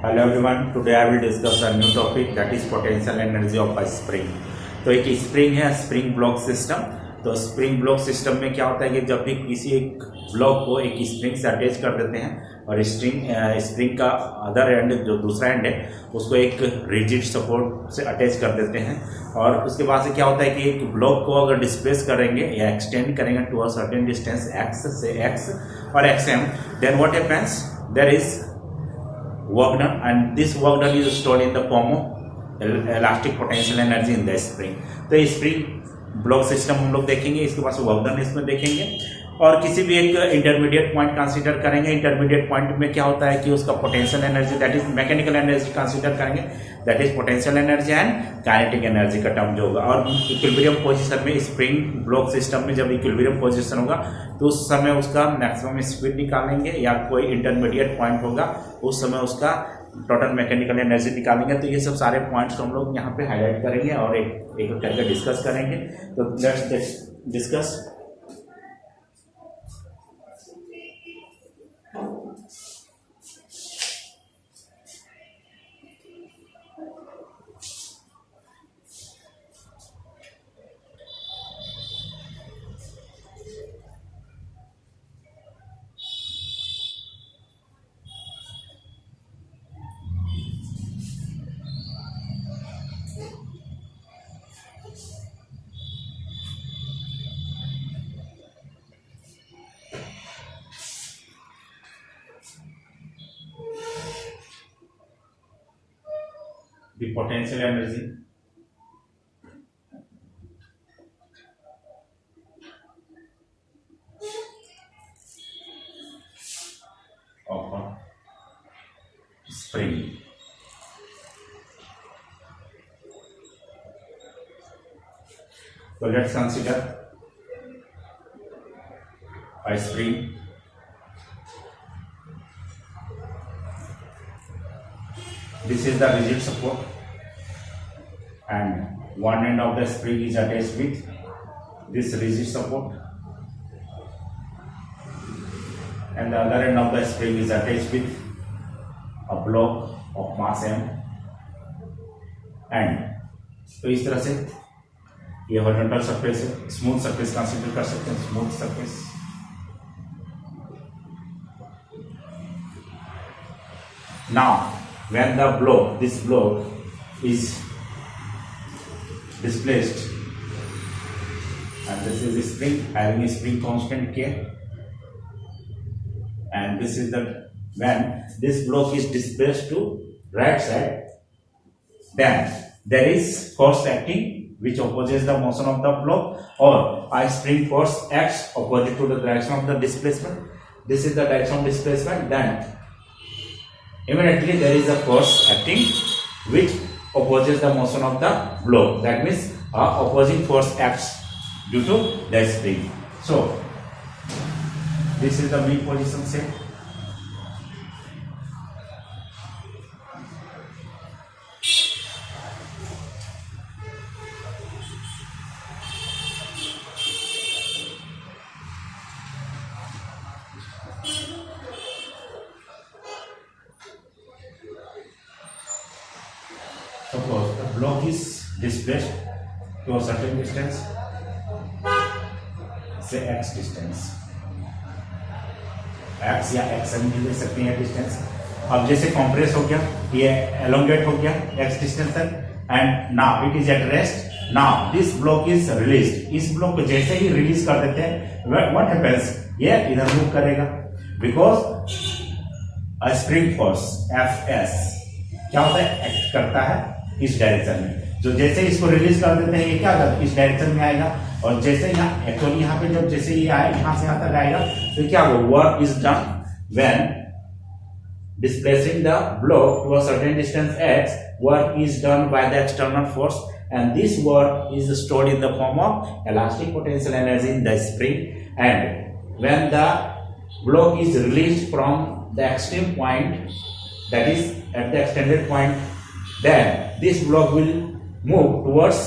Hello everyone, today I will discuss a new topic that is potential energy of a spring। तो एक spring है, spring block system. तो spring block system में क्या होता है कि जब भी किसी एक ब्लॉक को एक स्प्रिंग से अटैच कर देते हैं और स्प्रिंग का अदर एंड जो दूसरा एंड है उसको एक रिजिड सपोर्ट से अटैच कर देते हैं, और उसके बाद से क्या होता है कि एक ब्लॉक को अगर डिस्प्लेस करेंगे या एक्सटेंड करेंगे to a certain distance X से एक्स और XM, then what happens, there is work done, and this work done is stored in the form of elastic potential energy in the spring। तो ये spring block system हम लोग देखेंगे, इसके पास work done इसमें देखेंगे, और किसी भी एक इंटरमीडिएट पॉइंट कंसीडर करेंगे। इंटरमीडिएट पॉइंट में क्या होता है कि उसका potential energy that is mechanical energy consider करेंगे, that is potential energy and kinetic energy का टर्म जो होगा। और इक्विलिब्रियम पोजीशन में स्प्रिंग ब्लॉक सिस्टम में जब इक्विलिब्रियम पोजीशन होगा तो उस समय उसका मैक्सिमम स्पीड निकालेंगे, या कोई इंटरमीडिएट पॉइंट होगा उस समय उसका टोटल मैकेनिकल एनर्जी निकालेंगे। तो ये सब सारे पॉइंट्स हम लोग यहाँ पे हाईलाइट करेंगे और एक एक करके डिस्कस करेंगे। तो let's discuss. The potential energy of a spring। So let's consider a spring this is the rigid support, and one end of the spring is attached with this rigid support, and the other end of the spring is attached with a block of mass m, and तो इस तरह से ये horizontal surface है, smooth surface consider कर सकते हैं, smooth surface. Now when the block, this block is displaced, and this is a spring having a spring constant K, and this is the when this block is displaced to right side, then there is force acting which opposes the motion of the block, or a spring force acts opposite to the direction of the displacement. This is the direction of displacement, then immediately there is a force acting which opposes the motion of the block. That means opposing force acts due to the spring. So this is the mean position set. Suppose the block is displaced to a certain distance, say x distance, x या xm भी ले सकते हैं distance. अब जैसे compress हो गया, ये एलोंगेट हो गया x डिस्टेंस तक, and now it is at rest. Now this block is released. इस ब्लॉक को जैसे ही रिलीज कर देते हैं, व्हाट हैपेंस, ये इधर मूव करेगा, because a spring force Fs क्या होता है, एक्ट करता है इस डायरेक्शन में। जो जैसे इसको रिलीज कर देते हैं ये क्या होगा, इस डायरेक्शन में आएगा, और जैसे यहाँ एक्चुअली यहाँ पे जब जैसे ये आए यहाँ से यहाँ तक आएगा तो क्या होगा, work is done when displacing the block to a certain distance x, work is done by the external force, and this work is stored in the form of elastic potential energy in the spring, and when the block is released from the extreme point, that is at the extended point, then this block will move towards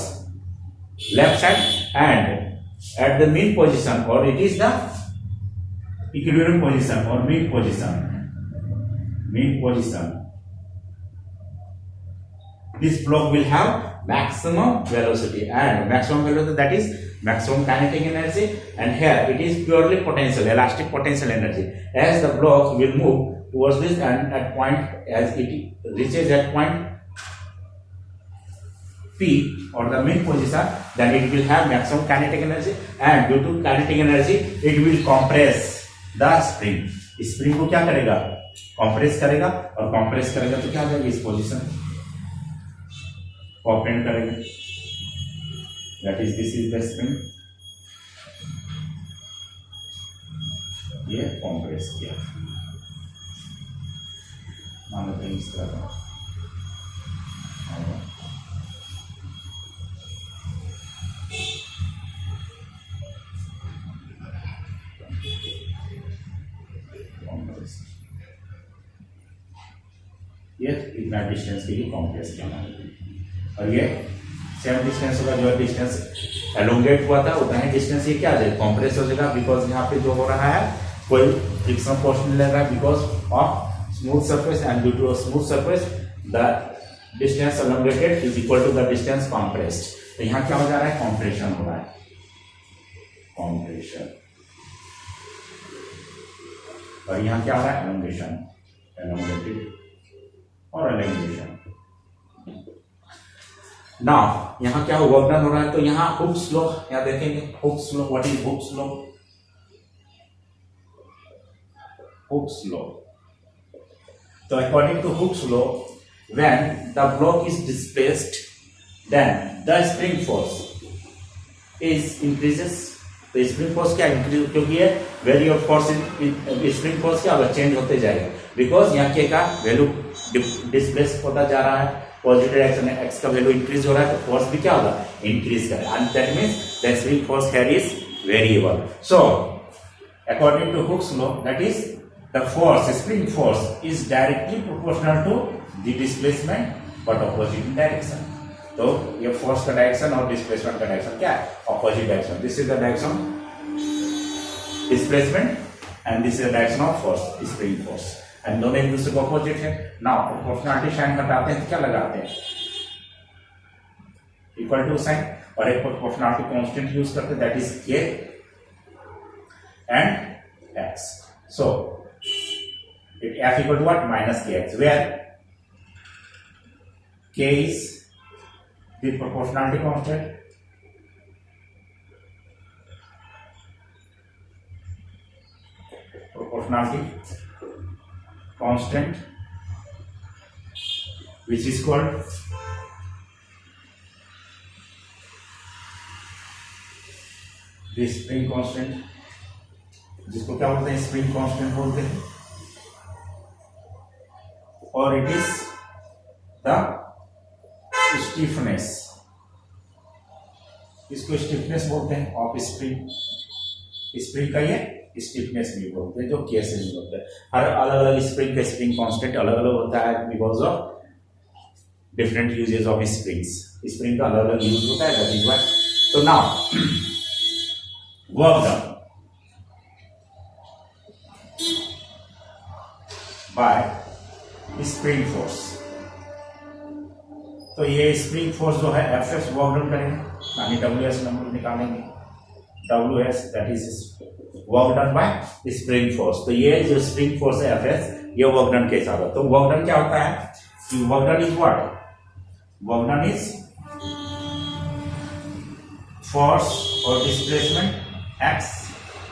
left side, and at the mean position, or it is the equilibrium position or mean position, this block will have maximum velocity, and maximum velocity, that is maximum kinetic energy, and here it is purely potential, elastic potential energy, as the block will move towards this, and at point, as it reaches at point P or the main position, then it will have maximum kinetic energy, and due to kinetic energy it will compress the spring. Spring को क्या करेगा, compress करेगा, और compress करेगा तो क्या हो जाएगा, इस पोजीशन ऑपरेट करेगा, that is this is the spring, ये कंप्रेस किया, मान लो इस तरह का, ये इतना डिस्टेंस के लिए कॉम्प्रेस किया, और ये सेम डिस्टेंस होगा, जो डिस्टेंस एलोंगेट हुआ था उतना ही डिस्टेंस ये क्या आ जाएगा, कॉम्प्रेस हो जाएगा, बिकॉज यहाँ पे जो हो रहा है कोई फ्रिक्शन फोर्स नहीं लग रहा है, because of smooth surface, and due to smooth surface the distance elongated is equal to the distance compressed. तो यहाँ क्या हो जा रहा है, कॉम्प्रेशन हो रहा है, कॉम्प्रेशन, और यहाँ क्या हो रहा है, एलोंगेशन, एलोंगेटेड और एलिमिनेशन। नाउ यहाँ क्या वर्क डन हो रहा है, तो यहाँ हुक्स लॉ, यहाँ देखेंगे Hooke's law, what is Hooke's law, Hooke's law, तो according to Hooke's law, when the block is displaced then the spring force is increases. तो स्प्रिंग फोर्स क्या इंक्रीज, क्योंकि ये value of force spring force क्या होगा, change होते जाएगा, because यहाँ के का वैल्यू डिस्प्लेस होता जा रहा है, पॉजिटिव डायरेक्शन है, एक्स का वैल्यू इंक्रीज हो रहा है, तो फोर्स भी क्या होगा, इंक्रीज करेगा, and that means the spring force here is variable. So according to Hooke's law, that is the force, spring force is directly proportional to the displacement but opposite direction. तो ये force का direction और displacement का direction क्या है, opposite direction, this is the direction displacement and this is the direction of force, spring force, and दोनों एक दूसरे को अपोजिट है। नाउ प्रोपोर्शनलिटी साइन हटाते हैं तो क्या लगाते हैं, इक्वल टू साइन, और एक प्रोपोर्शनलिटी कांस्टेंट यूज करते हैं, that is K and X. So it F equal to what, minus K X, where K is the proportionality constant, proportionality constant which is called the spring constant, जिसको क्या बोलते हैं, spring constant बोलते हैं, और it is the stiffness, इसको stiffness बोलते हैं ऑफ स्प्रिंग, स्प्रिंग का ये स्टीफनेस भी बोलते हैं, जो केसेस में होता है, हर अलग अलग स्प्रिंग का स्प्रिंग कांस्टेंट अलग अलग होता है, because of different uses of springs, spring का अलग अलग यूज होता है, दैट इज व्हाई। तो now work done by spring force, तो ये स्प्रिंग फोर्स जो है एफ एस वर्क डन करेंगे, यानी डब्ल्यू एस नंबर निकालेंगे, W S that is work done by spring force. तो ये जो स्प्रिंग फोर्स है एफ एस, ये वर्क डन के हिसाब से, तो वर्क डन क्या होता है कि work done is what, work done is force और डिस्प्लेसमेंट एक्स,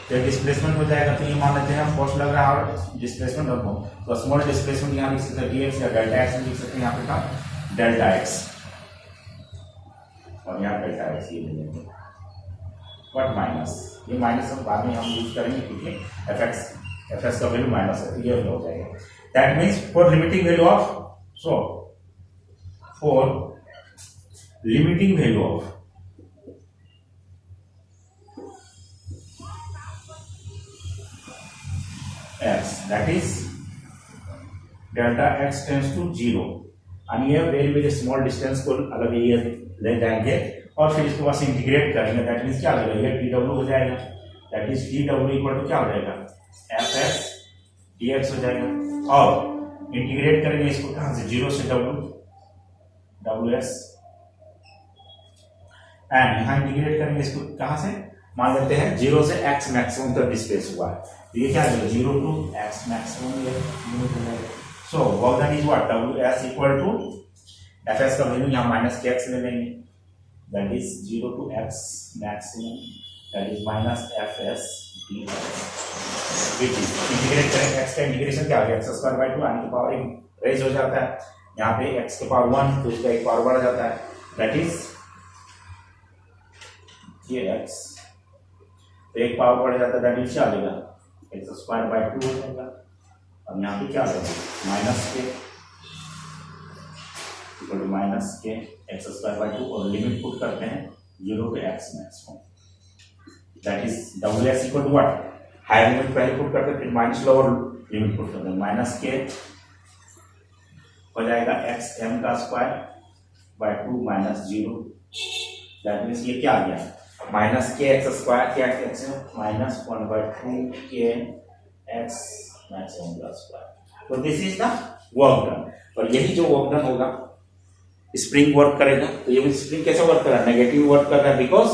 तो डिस्प्लेसमेंट हो जाएगा, तो ये मान लेते हैं फोर्स लग रहा है और डिस्प्लेसमेंट रखो, तो स्मॉल डिस्प्लेसमेंट यहाँ लिख सकते हैं डी एक्स या डेल्टा एक्स लिख सकते हैं, यहाँ पे था डेल्टा एक्स और यहाँ डेल्टा एक्स ये ले लेंगे, बट माइनस, ये माइनस हम बाद में हम यूज करेंगे क्योंकि एफ एक्स का वैल्यू माइनस है, तो ये हो जाएगा, that means for limiting value of, so for limiting value of x, that is delta x tends to 0, and ये वेरी वेरी स्मॉल डिस्टेंस को अलग ये ले जाएंगे और फिर इसके बाद इंटीग्रेट करेंगे, दैट मीन्स क्या हो जाएगा, ये डी डब्ल्यू हो जाएगा, that is D W equal to क्या हो जाएगा, एफ एक्स डी एक्स हो जाएगा, और इंटीग्रेट करेंगे इसको कहां से, 0 से w, WS एंड यहाँ इंटीग्रेट करेंगे इसको कहां से, मान लेते हैं 0 से x मैक्सिमम तक डिस्प्लेस हुआ है, तो ये क्या है 0 टू x मैक्सिमम ये लिमिट हो जाएगा। So work done is what, WS equal to fs का वैल्यू यहाँ माइनस kx ले लेंगे, that is 0 to x maximum, that is minus fs which is integrate करेंगे x का इंटीग्रेशन क्या हो गया, x स्क्वायर बाय 2 आने की पावर एक रेज हो जाता है, यहाँ पे x के पावर 1 तो इसका एक पावर बढ़ जाता है, दैट इज ये x तो एक पावर बढ़ जाता है, दैट इज क्या आ जाएगा x स्क्वायर बाय 2 हो जाएगा। अब यहाँ पे क्या आ जाएगा minus K equal to minus K x square by 2 और लिमिट पुट करते हैं 0 to x maximum, that is WS equal to what, higher limit पहले पुट करते हैं फिर माइनस लोअर लिमिट पुट करते हैं, माइनस के हो जाएगा xm का square by 2 minus 0, that means ये क्या आ गया माइनस के एक्स स्क्वायर क्या एक्स माइनस 1 बाय 2 के एक्स मैक्सिमम का स्क्वायर। तो this is the work done, और यही जो वर्क डन होगा स्प्रिंग वर्क करेगा। तो ये स्प्रिंग कैसे वर्क कर रहा है, नेगेटिव वर्क कर रहा है, बिकॉज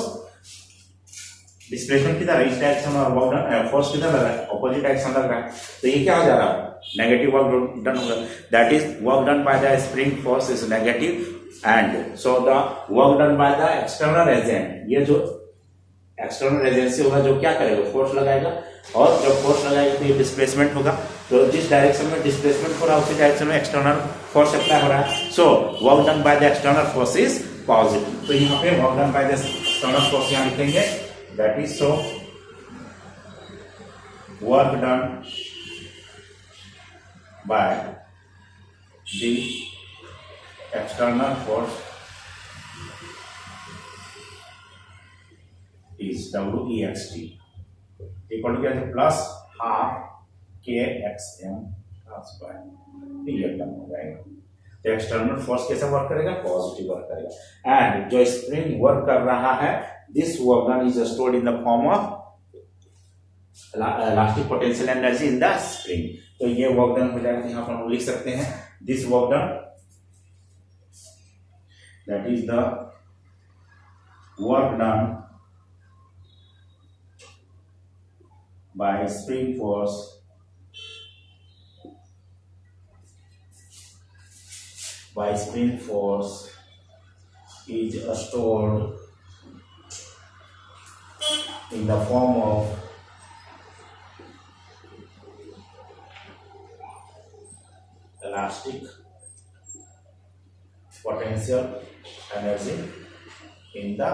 डिस्प्लेसमेंट किधर है इस डायरेक्शन और वर्क डन फोर्स किधर लग रहा है ऑपोजिट डायरेक्शन लग रहा है, तो ये क्या हो जा रहा है नेगेटिव वर्क डन होगा, that is work done by the spring force is negative and so the work done by the external agent, ये जो एक्सटर्नल एजेंसी होगा जो क्या करेगा फोर्स लगाएगा, और जब फोर्स लगाएगा तो ये डिस्प्लेसमेंट होगा, तो जिस डायरेक्शन में डिस्प्लेसमेंट हो रहा है उसी डायरेक्शन में एक्सटर्नल फोर्स अप्लाई हो रहा है, so work done by the external force is positive. तो यहाँ पे work done by the external force यहाँ लिखेंगे, that is so work done by the external force is WEXT equal to क्या है प्लस हाफ KXM का square, तो ये टर्म हो जाएगा। तो एक्सटर्नल फोर्स कैसे वर्क करेगा, पॉजिटिव वर्क करेगा, एंड जो स्प्रिंग वर्क कर रहा है this work done is stored in the form of elastic potential energy in the spring. तो ये वर्क डन हो जाएगा, यहाँ पर हम लिख सकते हैं this work done that is the work done by spring force is stored in the form of elastic potential energy in the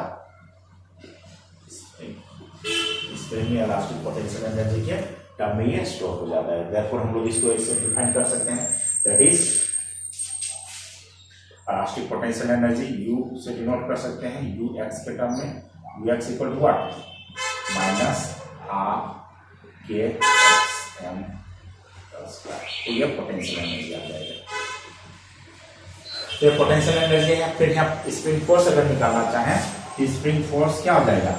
spring। Spring में इलास्टिक पोटेंशियल एनर्जी के टर्म में ये स्टोर हो जाता है, देयरफॉर हम लोग इसको ऐसे डिफाइन कर सकते हैं, that is elastic potential energy U से डिनोट कर सकते हैं, UX के टर्म में, UX equal to what minus half KXM square, तो ये पोटेंशियल एनर्जी आ जाएगा। तो पोटेंशियल एनर्जी है, फिर यहाँ स्प्रिंग फोर्स अगर निकालना चाहें तो स्प्रिंग फोर्स क्या हो जाएगा,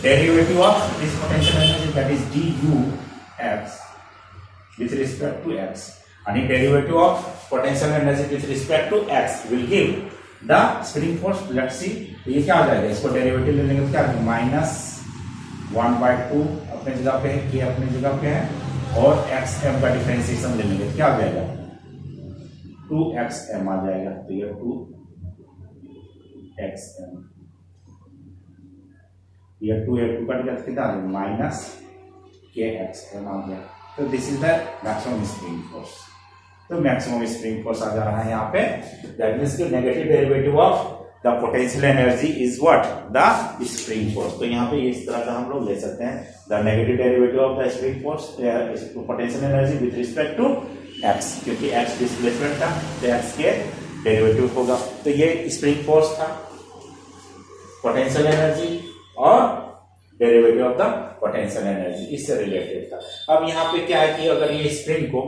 derivative of this potential energy that is dUx with respect to x, and derivative of potential energy with respect to x will give the spring force। let's see ये क्या हो जाएगा, इसको डेरिवेटिव ले लेंगे तो क्या माइनस 1/2 अपने जगह पे है, k अपनी जगह पे है, और xm का डिफरेंशिएशन ले लेंगे तो क्या हो जाएगा 2xm आ जाएगा, तो ये 2xm, ये 2 कट गया कितना आ गया माइनस KXM आ गया। तो this is the maximum spring force. तो मैक्सिमम स्प्रिंग फोर्स आ जा रहा है यहाँ पे, दैट मींस कि negative derivative of the potential energy is what the spring force. तो यहाँ पे इस तरह का हम लोग ले सकते हैं the negative derivative of the spring force potential energy with respect to x, क्योंकि x डिस्प्लेसमेंट था तो x के डेरिवेटिव होगा। तो ये स्प्रिंग फोर्स था, पोटेंशियल एनर्जी और derivative of the potential energy इससे रिलेटेड था। अब यहाँ पे क्या है कि अगर ये स्प्रिंग को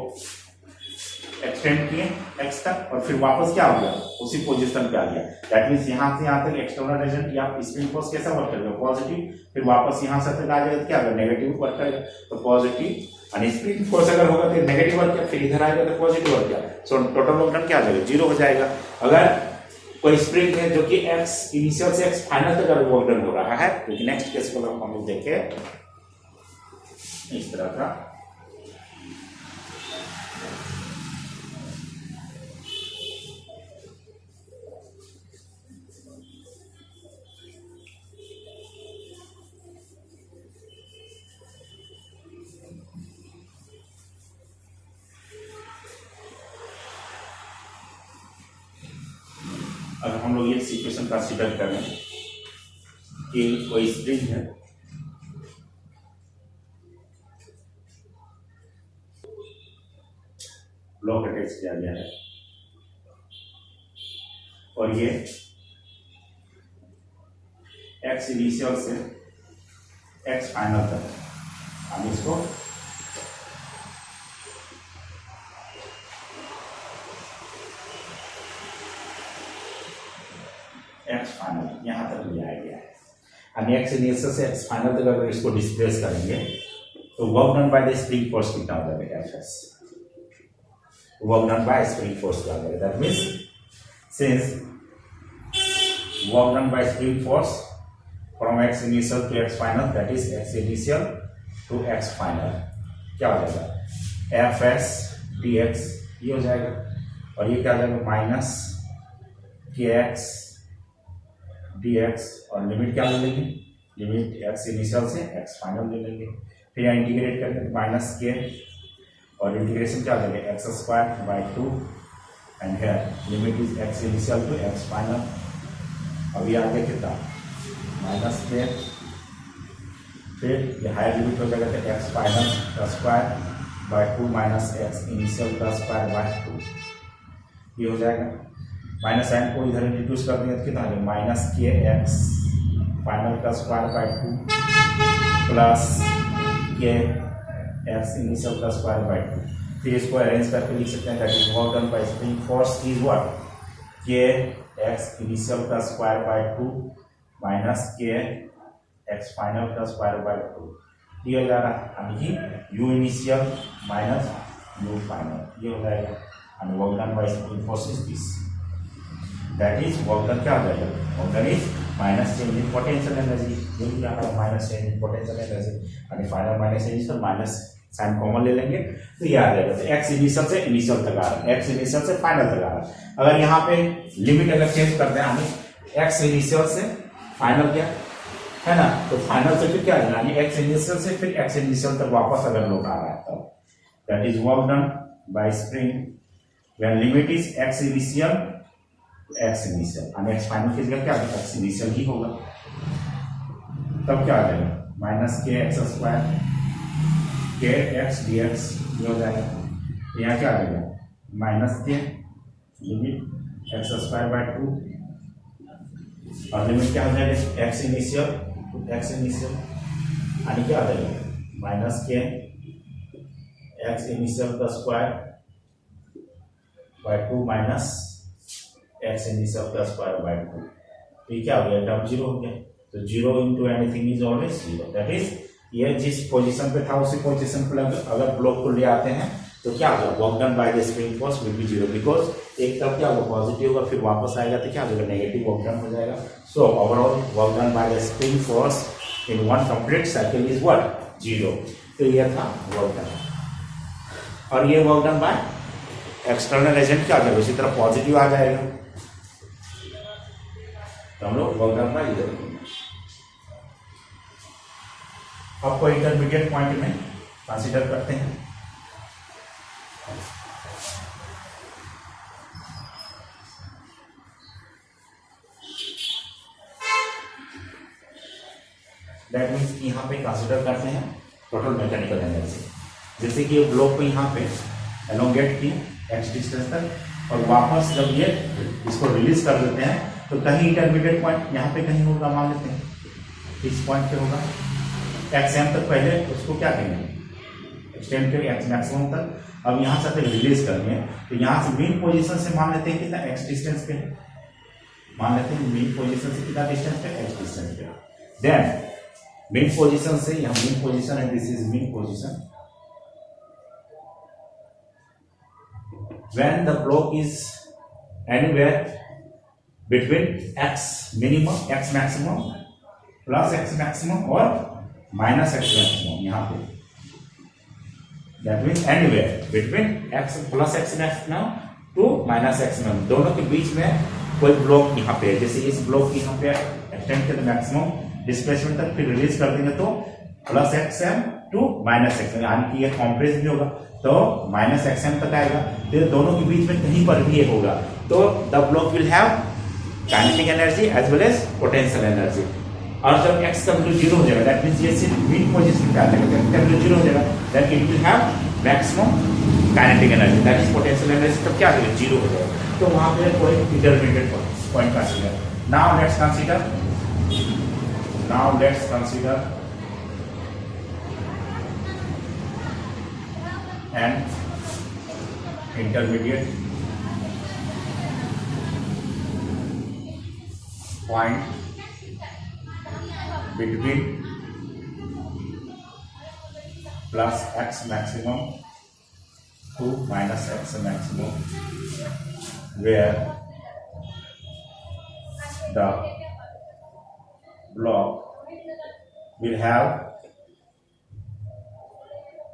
एक्सटेंड किए x तक और फिर वापस क्या हो गया उसी पोजीशन पे आ गया, दैट मींस यहाँ से यहाँ तक एक्सटर्नल एजेंट या स्प्रिंग फोर्स कैसा वर्क करेगा पॉजिटिव, फिर वापस यहाँ से तक आ जाएगा तो क्या होगा नेगेटिव वर्क करेगा, तो पॉजिटिव, और स्प्रिंग फोर्स अगर होगा तो नेगेटिव वर्क किया, फिर इधर आएगा तो पॉजिटिव वर्क किया, सो टोटल वर्क डन क्या आ जाएगा 0 हो जाएगा। अगर कोई स्प्रिंग है जो कि x इनिशियल से x फाइनल तक अगर वर्क डन हो रहा है, तो नेक्स्ट केस को हम लोग देखें इस तरह का। अगर हम लोग ये सिचुएशन कंसीडर करें कि कोई स्प्रिंग है, ब्लॉक अटैच किया गया है और ये x इनिशियल से x फाइनल तक, हम इसको x फाइनल यहां तक ले आया गया है। हम x इनिशियल से x फाइनल तक अगर इसको डिस्प्लेस करेंगे तो work done by the spring force कितना हो जाएगा, Fs work done by spring force क्या हो जाएगा। That means since work done by spring force from x initial to x final, that is x initial to x final, क्या हो जाएगा Fs dx ये हो जाएगा, और ये क्या हो जाएगा माइनस kx dx, और लिमिट क्या ले लेंगे, लिमिट x इनिशियल से x फाइनल ले लेंगे, फिर यहाँ इंटीग्रेट करके माइनस के, और इंटीग्रेशन क्या हो जाएगा X square by 2 and here limit is x initial to x final. अभी आगे कितना माइनस के, फिर ये हायर लिमिट हो जाएगा तो x फाइनल का square by 2 minus x initial का स्क्वायर बाई 2, ये हो जाएगा। माइनस साइन को इधर इंट्रोड्यूस कर देंगे तो कितना आ जाएगा माइनस के एक्स फाइनल का स्क्वायर बाई 2 प्लस के एक्स इनिशियल का स्क्वायर बाई 2। फिर इसको अरेंज करके लिख सकते हैं that is work done by spring force is what के एक्स इनिशियल का square by 2 minus K x final का स्क्वायर बाई 2, ये हो जाएगा you initial minus you final, ये हो जाएगा। And work done by spring force is this, that is work done क्या हो जाएगा, work done is minus change in potential energy, ये क्या है minus change in potential energy, and final minus initial minus sign common ले लेंगे तो ये आ जाएगा। तो x इनिशियल से इनिशियल तक आ रहा है, x इनिशियल से फाइनल तक आ रहा है। अगर यहाँ पे लिमिट अगर चेंज करते हैं हमें x इनिशियल से फाइनल क्या है ना, तो फाइनल से फिर क्या है यानी x इनिशियल से फिर x इनिशियल तक वापस अगर लौट आ रहा है तब that is work done by spring when limit is x initial x initial और x फाइनल फिजिकल क्या है x इनिशियल ही होगा, तब क्या आ जाएगा माइनस के एक्स स्क्वायर के एक्स डी एक्स, ये हो जाएगा। यहाँ क्या आ जाएगा माइनस के लिमिट एक्स स्क्वायर बाय 2 और लिमिट क्या हो जाएगा X initial to X initial, यानी क्या आ जाएगा माइनस के एक्स इनिशियल का square by 2 minus X initial का स्क्वायर बाय 2, तो ये क्या हो गया टर्म जीरो हो गया। तो zero into anything is always zero, that is ये जिस पोजीशन पे था उसी पोजीशन पे अगर ब्लॉक को ले आते हैं तो क्या होगा work done by the spring force will be zero, because एक तब क्या होगा पॉजिटिव होगा फिर वापस आएगा तो क्या हो जाएगा नेगेटिव वर्क डन हो जाएगा। So overall work done by the spring force in one complete cycle is what zero. तो ये था वर्क डन, और ये work done by external agent क्या आ जाएगा उसी तरह पॉजिटिव आ जाएगा, तो हम लोग वर्क डन बाय इधर आपको इंटरमीडिएट पॉइंट में कंसीडर करते हैं। दैट मीन्स यहाँ पे कंसीडर करते हैं टोटल मैकेनिकल एनर्जी, जैसे कि ब्लॉक को यहाँ पे एलोंगेट किए एक्स डिस्टेंस तक और वापस जब ये इसको रिलीज कर देते हैं तो कहीं इंटरमीडिएट पॉइंट यहाँ पे कहीं होगा, मान लेते हैं इस पॉइंट पे होगा एक्स एम तक, पहले उसको क्या करेंगे एक्सटेंड करेंगे एक्स मैक्सिमम तक। अब यहाँ से रिलीज करेंगे तो यहाँ से मेन पोजीशन से मान लेते हैं कितना एक्स डिस्टेंस पे, मान लेते हैं मेन पोजीशन से कितना डिस्टेंस पे एक्स डिस्टेंस पे, देन मेन पोजीशन से यहाँ मेन पोजीशन है, this is mean position, when the block is anywhere between X minimum, X maximum plus X maximum और माइनस एक्स मैक्सिमम यहाँ पे, that means anywhere between X plus X maximum to minus X maximum, दोनों के बीच में कोई block यहाँ पे है, जैसे इस ब्लॉक की यहाँ पे एक्सटेंड के मैक्सिमम डिस्प्लेसमेंट तक, फिर रिलीज कर देंगे तो plus X M to minus X M, यानी कि ये कॉम्प्रेस भी होगा तो माइनस एक्स एम तक आएगा, फिर दोनों के बीच में कहीं पर भी ये होगा तो the block will have kinetic energy as well as potential energy. और जब x का वैल्यू 0 हो जाएगा, दैट मींस ये सिर्फ मिड पोजीशन पे आ जाएगा, जब x का वैल्यू 0 हो जाएगा that it will have maximum kinetic energy, that is potential energy, तब क्या हो जाएगा 0 हो जाएगा, तो वहां पे कोई intermediate point consider. Now let's consider an intermediate point between plus x maximum to minus x maximum, where the block will have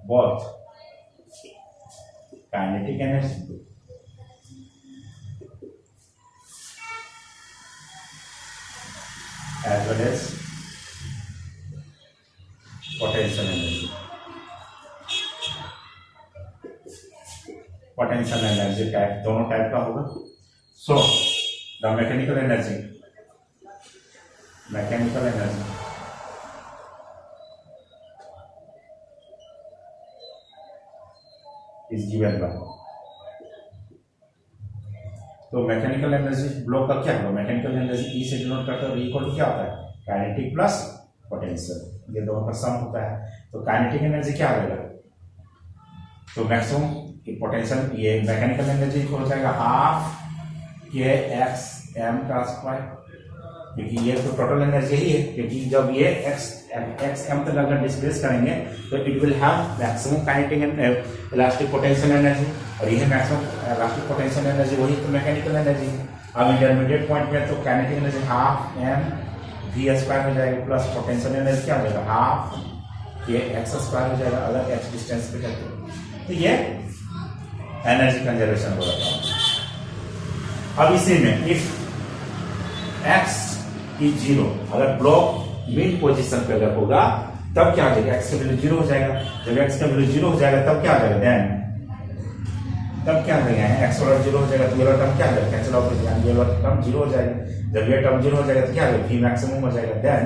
both kinetic energy as well as potential energy. Potential energy type दोनों type का होगा। So the mechanical energy is given by, तो mechanical energy block का क्या होगा, mechanical energy E से denote करता है, इक्वल टू क्या होता है काइनेटिक प्लस पोटेंशियल, ये दोनों का सम होता है, तो काइनेटिक एनर्जी क्या हो जाएगा, तो मैक्सिमम पोटेंशियल ये मैकेनिकल एनर्जी हो जाएगा हाफ के एक्स एम का स्क्वायर, क्योंकि ये तो टोटल एनर्जी ही है, क्योंकि जब ये एक्स एम तक अगर डिस्प्लेस करेंगे तो it will have maximum kinetic elastic potential energy, और ये मैक्सिमम इलास्टिक पोटेंशियल एनर्जी वही तो मैकेनिकल एनर्जी। अब इंटरमीडिएट पॉइंट में तो kinetic energy half M V square हो जाएगा प्लस पोटेंशियल एनर्जी क्या हो जाएगा हाफ के एक्स स्क्वायर हो जाएगा, अगर एक्स डिस्टेंस पे चलते हैं तो ये एनर्जी कंजर्वेशन हो रहा है। अब इसी में इफ एक्स इज 0, अगर ब्लॉक मिड पोजीशन पे अगर होगा तब क्या हो जाएगा, एक्स का वैल्यू 0 हो जाएगा, जब एक्स का वैल्यू 0 हो जाएगा तब क्या हो जाएगा, देन तब क्या हो जाएगा एक्स वाला 0 हो जाएगा तो ये वाला टर्म क्या हो जाएगा कैंसिल आउट हो जाएगा, ये वाला टर्म 0 हो जाएगा, जब ये टर्म 0 हो जाएगा तो क्या हो जाएगा v मैक्सिमम हो जाएगा, देन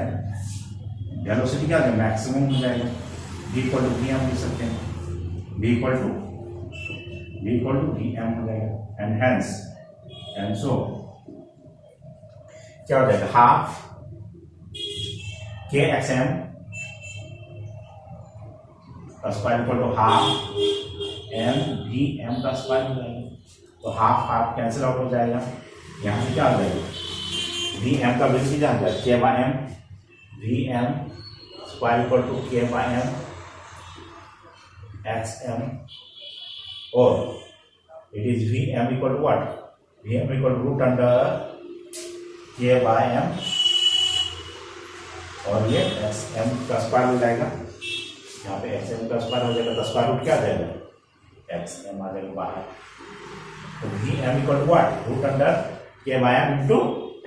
वेलोसिटी क्या हो जाएगा मैक्सिमम हो जाएगा, v इक्वल टू vm लिख सकते हैं, v इक्वल टू vm हो जाएगा, एंड हेंस एंड सो क्या हो जाएगा हाफ के एक्स एम का square equal to half M V M का स्क्वायर हो जाएगा, तो हाफ हाफ कैंसिल आउट हो जाएगा, यहाँ से क्या हो जाएगा वी एम का वैल्यू जान जाएगा K by M, V M square equal to K by M X M, और it is V M equal to what, V M equal to root under K by M, और ये x M का square हो जाएगा, यहाँ पे x M का square हो जाएगा, तो स्क्वायर रूट क्या आ जाएगा एक्स एम आ जाएगा बाहर, तो V M equal to what root under K by M into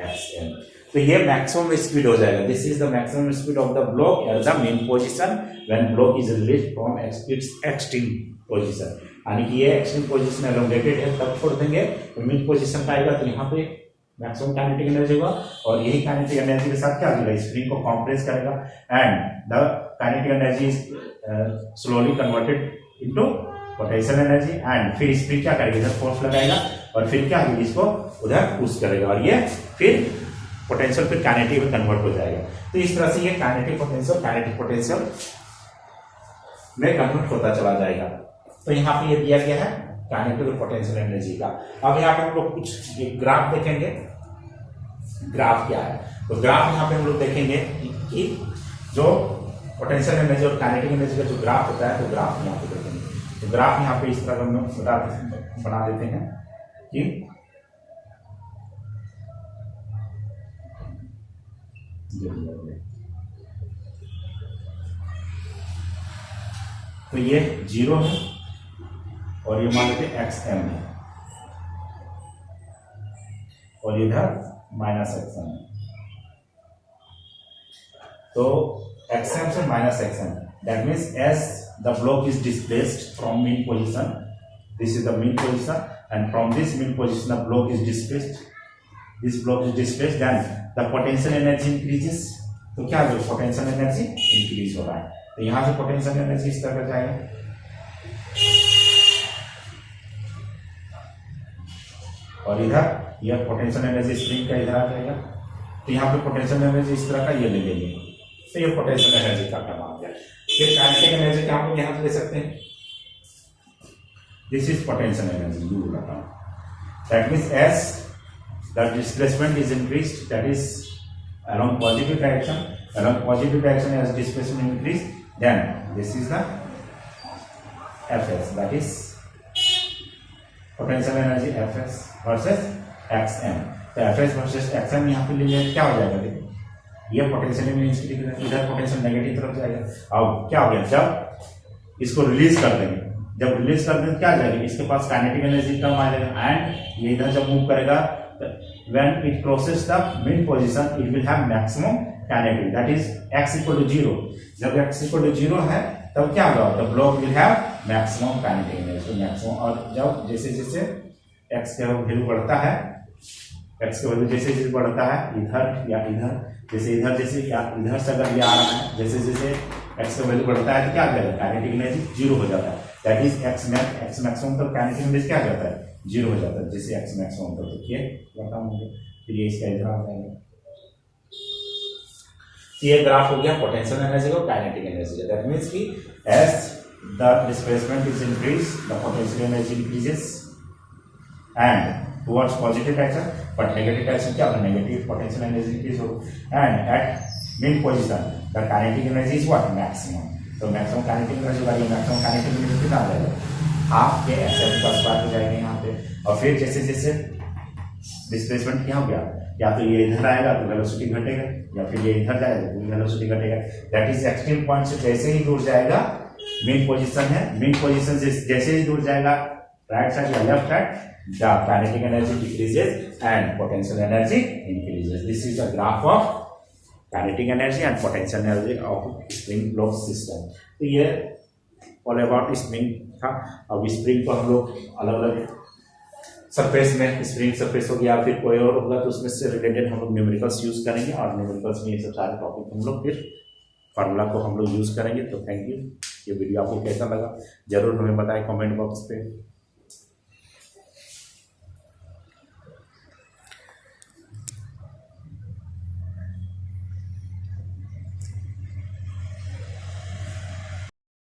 X M, तो ये मैक्सिमम स्पीड हो जाएगा, this is the maximum speed of the block at the mean position when block is released from its extreme position, यानी कि ये extreme position elongated है तब छोड़ देंगे तो मिड पोजीशन पे आएगा, तो यहाँ पे मैक्सिमम काइनेटिक एनर्जी होगा, और यही काइनेटिक एनर्जी के साथ क्या होगा स्प्रिंग को कंप्रेस करेगा, and the kinetic energy is slowly converted into potential energy, and फिर स्प्रिंग क्या करेगा इधर फोर्स लगाएगा और फिर क्या होगा इसको उधर पुश करेगा, और ये फिर पोटेंशियल फिर काइनेटिक में कन्वर्ट हो जाएगा, तो इस तरह से ये काइनेटिक पोटेंशियल में कन्वर्ट होता चला जाएगा। तो यहाँ पे ये दिया गया है काइनेटिक और पोटेंशियल एनर्जी का। अब यहाँ पे हम लोग कुछ ग्राफ देखेंगे, ग्राफ क्या है, तो ग्राफ यहाँ पे हम लोग देखेंगे कि जो पोटेंशियल एनर्जी और काइनेटिक एनर्जी का जो ग्राफ होता है, तो ग्राफ यहाँ पे देखेंगे, तो ग्राफ यहाँ पे इस तरह हम बना देते हैं कि तो ये 0 है और ये मान लेते XM है और इधर -XM है। तो XM से -XM, that means as the block is displaced from mean position, this is the mean position, and from this mean position the block is displaced, this block is displaced, then the potential energy increases। तो क्या जो potential energy increase हो रहा है, तो यहां से potential energy इस तरह जाएगा और इधर यह पोटेंशियल एनर्जी स्प्रिंग का इधर आ जाएगा। तो यहाँ पे पोटेंशियल एनर्जी इस तरह का ये ले लेंगे, तो ये पोटेंशियल एनर्जी का काम आ गया। फिर काइनेटिक एनर्जी क्या हम यहाँ से ले सकते हैं, this is potential energy U रखा, that means as the displacement is increased, that is along positive direction as displacement increase, then this is the Fs, that is potential energy Fs versus Xm। तो Fs versus Xm यहाँ पे ले क्या हो जाएगा, देखिए ये पोटेंशियल एनर्जी इधर पोटेंशियल नेगेटिव तरफ जाएगा। अब क्या हो गया, जब इसको रिलीज कर देंगे, जब रिलीज कर देंगे क्या जाएगा, इसके पास काइनेटिक एनर्जी कम आ जाएगा, एंड ये इधर जब मूव करेगा when it crosses the mean position it will have maximum kinetic, that is x equal to 0। जब x equal to 0 है तब क्या होगा, the block will have maximum kinetic energy, तो maximum। और जब जैसे जैसे x का वैल्यू बढ़ता है, x का वैल्यू जैसे जैसे बढ़ता है इधर या इधर, जैसे इधर जैसे या इधर से अगर ये आ रहा है, जैसे जैसे x का वैल्यू बढ़ता है तो क्या हो जाएगा, काइनेटिक एनर्जी 0 हो जाता है, दैट इज x मैक्सिमम तक काइनेटिक एनर्जी क्या हो जाता है, 0 हो जाता है, जैसे x मैक्सिमम तक। तो ये बताऊं मुझे, फिर ये इसका इधर आ जाएगा। ये ग्राफ हो गया पोटेंशियल एनर्जी और काइनेटिक एनर्जी, दैट मींस कि as the displacement is increase the potential energy increases and towards positive direction, but negative direction क्या होगा, नेगेटिव पोटेंशियल एनर्जी इंक्रीज हो, and at mean position the kinetic energy is what, maximum. तो maximum kinetic energy वाली maximum kinetic energy कितना आ जाएगा, half के SF का स्क्वायर हो जाएगा यहाँ पे। और फिर जैसे जैसे डिस्प्लेसमेंट क्या हो गया, या तो ये इधर आएगा तो वेलोसिटी घटेगा, या फिर ये इधर जाएगा तो वेलोसिटी घटेगा, दैट इज एक्सट्रीम पॉइंट से जैसे ही दूर जाएगा, मेन पोजीशन है, मेन पोजीशन से जैसे ही दूर जाएगा राइट साइड या left side, the kinetic energy decreases and potential energy increases. This is the graph of kinetic energy and potential energy of spring block system. तो ये ऑल अबाउट स्प्रिंग था। अब spring को हम लोग अलग अलग सरफेस में, स्प्रिंग सरफेस हो गया फिर कोई और होगा तो उसमें से रिलेटेड हम लोग न्यूमेरिकल्स यूज करेंगे, और न्यूमेरिकल्स में ये सब सारे टॉपिक हम लोग फिर फार्मूला को हम लोग यूज करेंगे। तो थैंक यू। ये वीडियो आपको कैसा लगा जरूर हमें बताएं कमेंट बॉक्स पे।